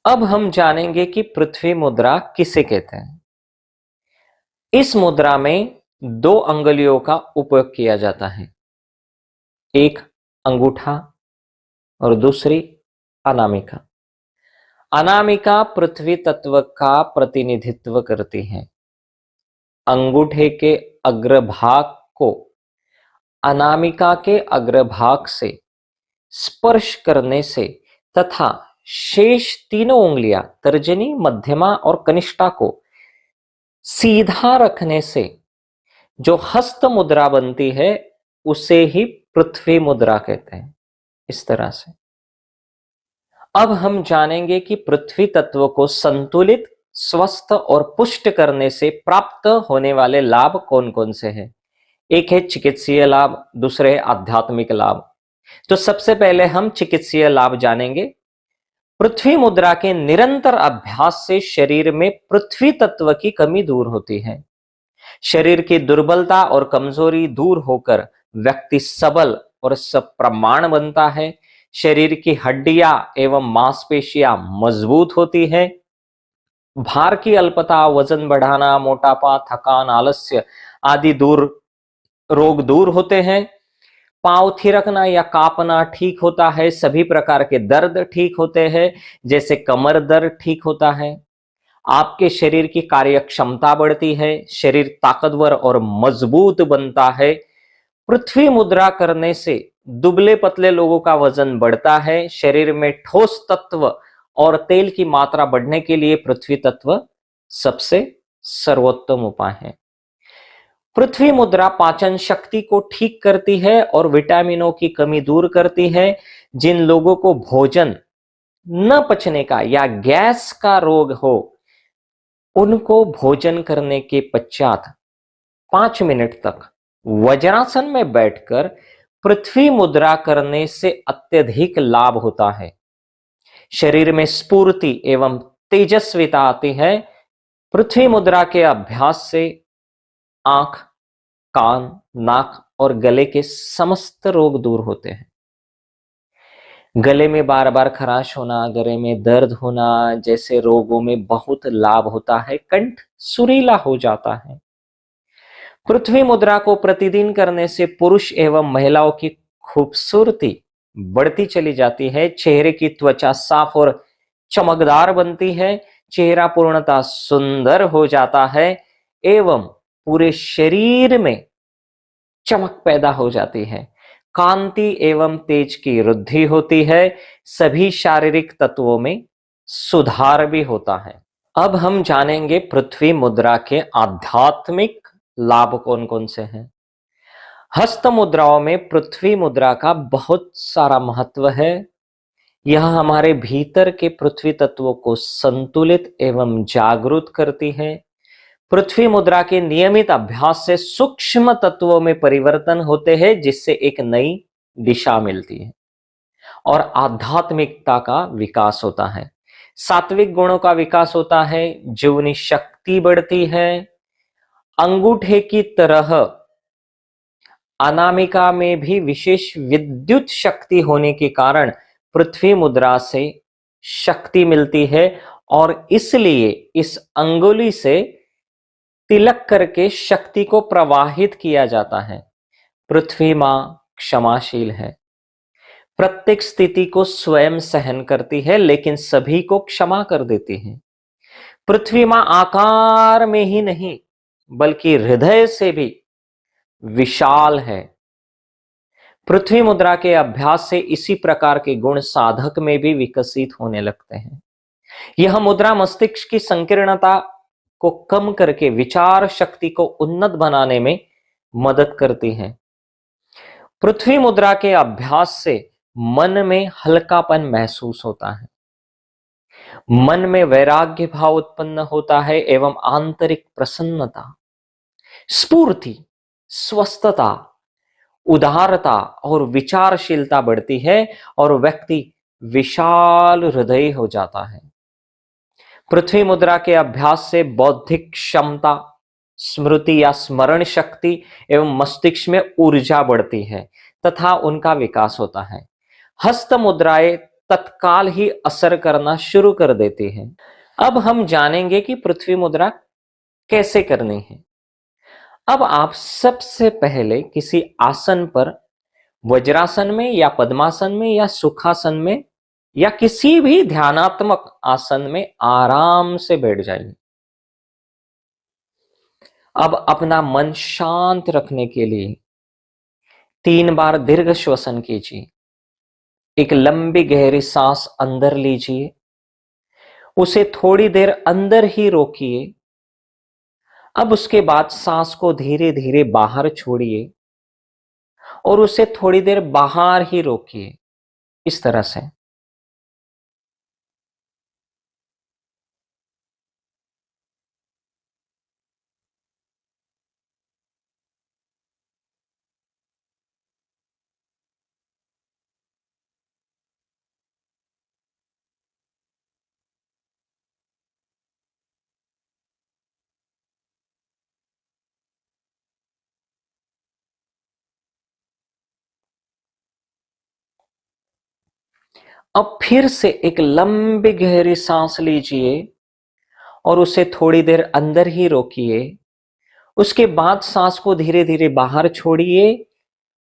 अब हम जानेंगे कि पृथ्वी मुद्रा किसे कहते हैं। इस मुद्रा में दो अंगुलियों का उपयोग किया जाता है, एक अंगूठा और दूसरी अनामिका। अनामिका पृथ्वी तत्व का प्रतिनिधित्व करती है। अंगूठे के अग्रभाग को अनामिका के अग्रभाग से स्पर्श करने से तथा शेष तीनों उंगलियां तर्जनी, मध्यमा और कनिष्ठा को सीधा रखने से जो हस्त मुद्रा बनती है उसे ही पृथ्वी मुद्रा कहते हैं। इस तरह से अब हम जानेंगे कि पृथ्वी तत्व को संतुलित, स्वस्थ और पुष्ट करने से प्राप्त होने वाले लाभ कौन कौन से हैं। एक है चिकित्सीय लाभ, दूसरे है आध्यात्मिक लाभ। तो सबसे पहले हम चिकित्सीय लाभ जानेंगे। पृथ्वी मुद्रा के निरंतर अभ्यास से शरीर में पृथ्वी तत्व की कमी दूर होती है। शरीर की दुर्बलता और कमजोरी दूर होकर व्यक्ति सबल और सप्रमाण बनता है। शरीर की हड्डियां एवं मांसपेशियां मजबूत होती है। भार की अल्पता, वजन बढ़ाना, मोटापा, थकान, आलस्य आदि रोग दूर होते हैं। पांव थिरकना या कांपना ठीक होता है। सभी प्रकार के दर्द ठीक होते हैं, जैसे कमर दर्द ठीक होता है। आपके शरीर की कार्य क्षमता बढ़ती है, शरीर ताकतवर और मजबूत बनता है। पृथ्वी मुद्रा करने से दुबले पतले लोगों का वजन बढ़ता है। शरीर में ठोस तत्व और तेल की मात्रा बढ़ने के लिए पृथ्वी तत्व सबसे सर्वोत्तम उपाय है। पृथ्वी मुद्रा पाचन शक्ति को ठीक करती है और विटामिनों की कमी दूर करती है। जिन लोगों को भोजन न पचने का या गैस का रोग हो, उनको भोजन करने के पश्चात 5 मिनट तक वज्रासन में बैठकर पृथ्वी मुद्रा करने से अत्यधिक लाभ होता है। शरीर में स्फूर्ति एवं तेजस्विता आती है। पृथ्वी मुद्रा के अभ्यास से आंख, कान, नाक और गले के समस्त रोग दूर होते हैं। गले में बार बार खराश होना, गले में दर्द होना जैसे रोगों में बहुत लाभ होता है। कंठ सुरीला हो जाता है। पृथ्वी मुद्रा को प्रतिदिन करने से पुरुष एवं महिलाओं की खूबसूरती बढ़ती चली जाती है। चेहरे की त्वचा साफ और चमकदार बनती है। चेहरा पूर्णतः सुंदर हो जाता है एवं पूरे शरीर में चमक पैदा हो जाती है। कांति एवं तेज की वृद्धि होती है। सभी शारीरिक तत्वों में सुधार भी होता है। अब हम जानेंगे पृथ्वी मुद्रा के आध्यात्मिक लाभ कौन कौन से हैं। हस्त मुद्राओं में पृथ्वी मुद्रा का बहुत सारा महत्व है। यह हमारे भीतर के पृथ्वी तत्वों को संतुलित एवं जागरूक करती है। पृथ्वी मुद्रा के नियमित अभ्यास से सूक्ष्म तत्वों में परिवर्तन होते हैं, जिससे एक नई दिशा मिलती है और आध्यात्मिकता का विकास होता है। सात्विक गुणों का विकास होता है, जीवनी शक्ति बढ़ती है। अंगूठे की तरह अनामिका में भी विशेष विद्युत शक्ति होने के कारण पृथ्वी मुद्रा से शक्ति मिलती है और इसलिए इस अंगुली से तिलक करके शक्ति को प्रवाहित किया जाता है। पृथ्वी मां क्षमाशील है, प्रत्येक स्थिति को स्वयं सहन करती है लेकिन सभी को क्षमा कर देती है। पृथ्वी मां आकार में ही नहीं बल्कि हृदय से भी विशाल है। पृथ्वी मुद्रा के अभ्यास से इसी प्रकार के गुण साधक में भी विकसित होने लगते हैं। यह मुद्रा मस्तिष्क की संकीर्णता को कम करके विचार शक्ति को उन्नत बनाने में मदद करती है। पृथ्वी मुद्रा के अभ्यास से मन में हल्कापन महसूस होता है। मन में वैराग्य भाव उत्पन्न होता है एवं आंतरिक प्रसन्नता, स्फूर्ति, स्वस्थता, उदारता और विचारशीलता बढ़ती है और व्यक्ति विशाल हृदय हो जाता है। पृथ्वी मुद्रा के अभ्यास से बौद्धिक क्षमता, स्मृति या स्मरण शक्ति एवं मस्तिष्क में ऊर्जा बढ़ती है तथा उनका विकास होता है। हस्त मुद्राएं तत्काल ही असर करना शुरू कर देती है। अब हम जानेंगे कि पृथ्वी मुद्रा कैसे करनी है। अब आप सबसे पहले किसी आसन पर, वज्रासन में या पद्मासन में या सुखासन में या किसी भी ध्यानात्मक आसन में आराम से बैठ जाइए। अब अपना मन शांत रखने के लिए 3 बार दीर्घ श्वसन कीजिए। एक लंबी गहरी सांस अंदर लीजिए, उसे थोड़ी देर अंदर ही रोकिए। अब उसके बाद सांस को धीरे धीरे बाहर छोड़िए और उसे थोड़ी देर बाहर ही रोकिए, इस तरह से। अब फिर से एक लंबी गहरी सांस लीजिए और उसे थोड़ी देर अंदर ही रोकिए। उसके बाद सांस को धीरे धीरे बाहर छोड़िए,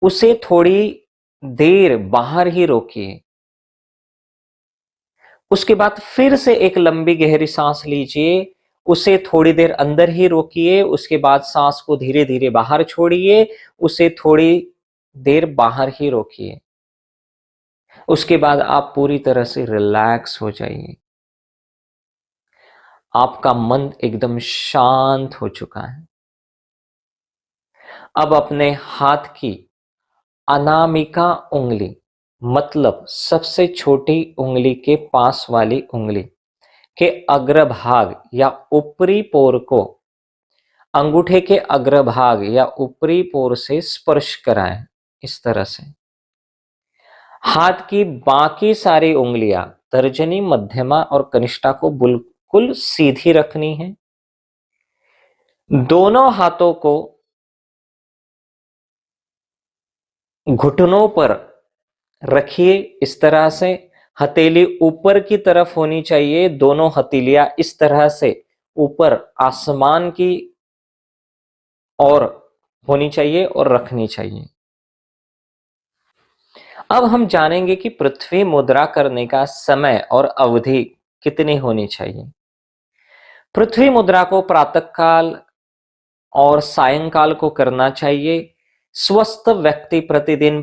उसे थोड़ी देर बाहर ही रोकिए। उसके बाद फिर से एक लंबी गहरी सांस लीजिए, उसे थोड़ी देर अंदर ही रोकिए। उसके बाद सांस को धीरे धीरे बाहर छोड़िए, उसे थोड़ी देर बाहर ही रोकिए। उसके बाद आप पूरी तरह से रिलैक्स हो जाइए। आपका मन एकदम शांत हो चुका है। अब अपने हाथ की अनामिका उंगली, मतलब सबसे छोटी उंगली के पास वाली उंगली के अग्रभाग या ऊपरी पोर को अंगूठे के अग्रभाग या ऊपरी पोर से स्पर्श कराएं, इस तरह से। हाथ की बाकी सारी उंगलियां तर्जनी, मध्यमा और कनिष्ठा को बिल्कुल सीधी रखनी है। दोनों हाथों को घुटनों पर रखिए, इस तरह से। हथेली ऊपर की तरफ होनी चाहिए। दोनों हथेलियां इस तरह से ऊपर आसमान की ओर होनी चाहिए और रखनी चाहिए। अब हम जानेंगे कि पृथ्वी मुद्रा करने का समय और अवधि कितनी होनी चाहिए। पृथ्वी मुद्रा को प्रातःकाल और सायंकाल को करना चाहिए। स्वस्थ व्यक्ति प्रतिदिन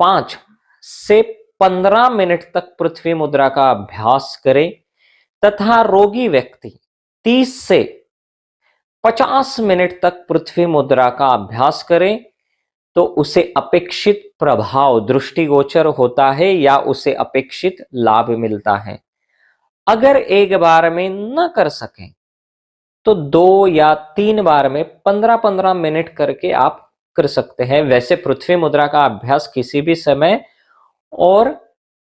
5 से 15 मिनट तक पृथ्वी मुद्रा का अभ्यास करे तथा रोगी व्यक्ति 30 से 50 मिनट तक पृथ्वी मुद्रा का अभ्यास करे तो उसे अपेक्षित प्रभाव दृष्टिगोचर होता है या उसे अपेक्षित लाभ मिलता है। अगर एक बार में न कर सकें तो 2 या 3 बार में 15-15 मिनट करके आप कर सकते हैं। वैसे पृथ्वी मुद्रा का अभ्यास किसी भी समय और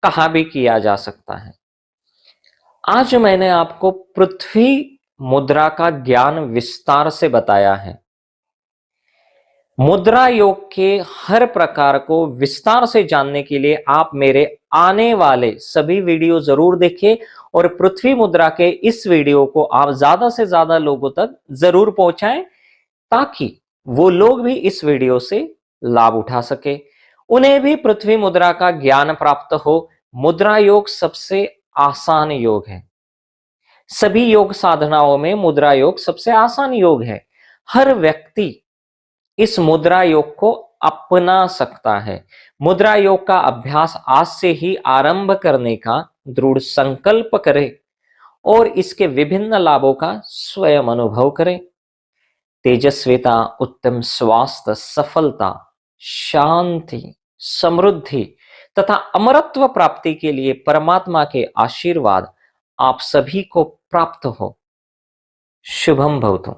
कहाँ भी किया जा सकता है। आज मैंने आपको पृथ्वी मुद्रा का ज्ञान विस्तार से बताया है। मुद्रा योग के हर प्रकार को विस्तार से जानने के लिए आप मेरे आने वाले सभी वीडियो जरूर देखें और पृथ्वी मुद्रा के इस वीडियो को आप ज्यादा से ज्यादा लोगों तक जरूर पहुंचाएं ताकि वो लोग भी इस वीडियो से लाभ उठा सके, उन्हें भी पृथ्वी मुद्रा का ज्ञान प्राप्त हो। मुद्रा योग सबसे आसान योग है। सभी योग साधनाओं में मुद्रा योग सबसे आसान योग है। हर व्यक्ति इस मुद्रा योग को अपना सकता है। मुद्रा योग का अभ्यास आज से ही आरंभ करने का दृढ़ संकल्प करें और इसके विभिन्न लाभों का स्वयं अनुभव करें। तेजस्विता, उत्तम स्वास्थ्य, सफलता, शांति, समृद्धि तथा अमरत्व प्राप्ति के लिए परमात्मा के आशीर्वाद आप सभी को प्राप्त हो। शुभम भवतु।